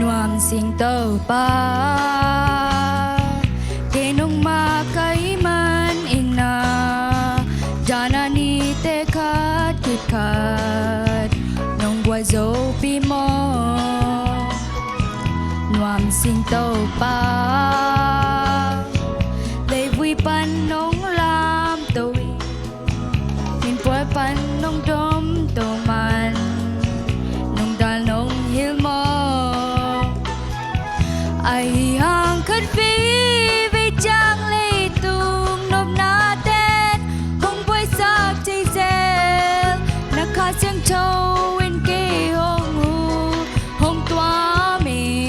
nuam sing tơ pa ke nong ma kai man ina jana ni te khat kit khat nong gwa zo pi mo nuam sing tơ pa le vui pan nong lam tôi min poi pan nong dom to man nong dal nong hil mo ai hang khất phi vì trang lê tung nộp na tên hong vui sắc chạy zel na khá sang châu in kê hong hu hong toa mi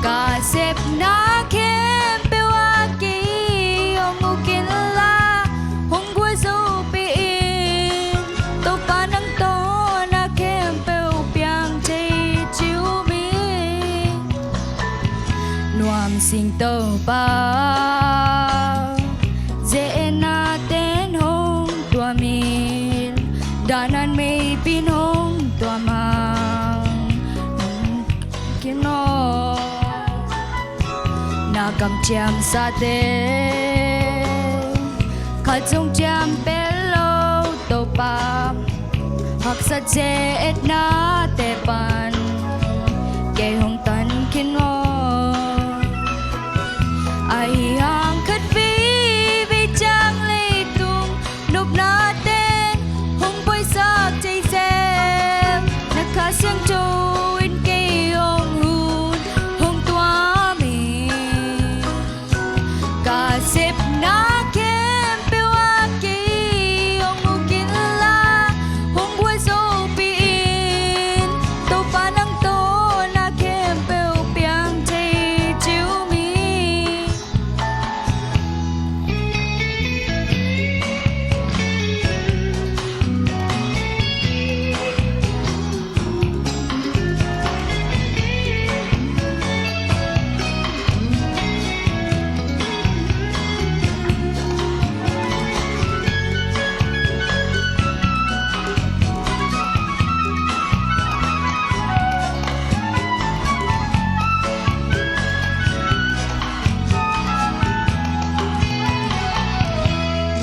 cả xếp na khem pe wa ki hong u kin la hong vui zo pe in to pa nang to na khem pe u piang chạy chiu mi nuam sing tơ pa dễ na tên hong tua min danan may pin hong tua mang kino na kam cham sa te khát trong cham pelo to pa hak sa dễ na te pan ke hong tan kino ai hang khất phi vì trang lê tung nộp na tên hong bôi sắc chạy xem na khá sang châu in kê hong hun hong toa mi cả xếp na kem pe wa ki hong u kin la hong bôi zo pi in to pa nang to na kem pe u piang chạy chiu mi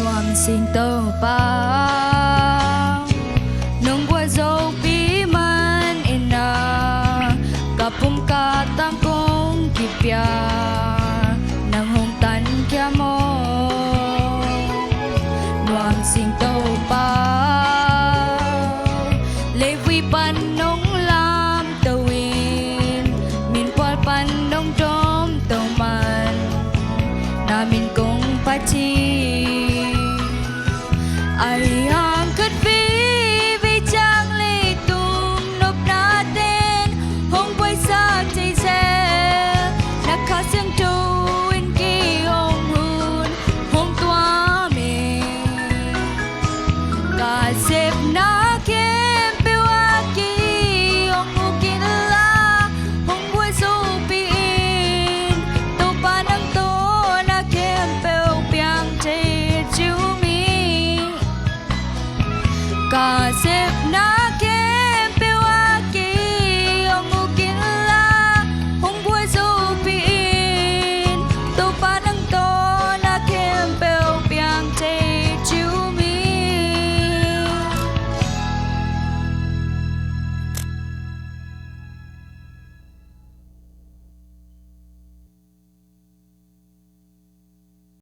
nuam sing tơ pa nong gwa zo pi man ina kapum ka tang kong kipya nang hong tan kya mo nuam sing tơ pa le vui pan nong lam tơ win min pal pan nong dom tơ man na min kong pa chi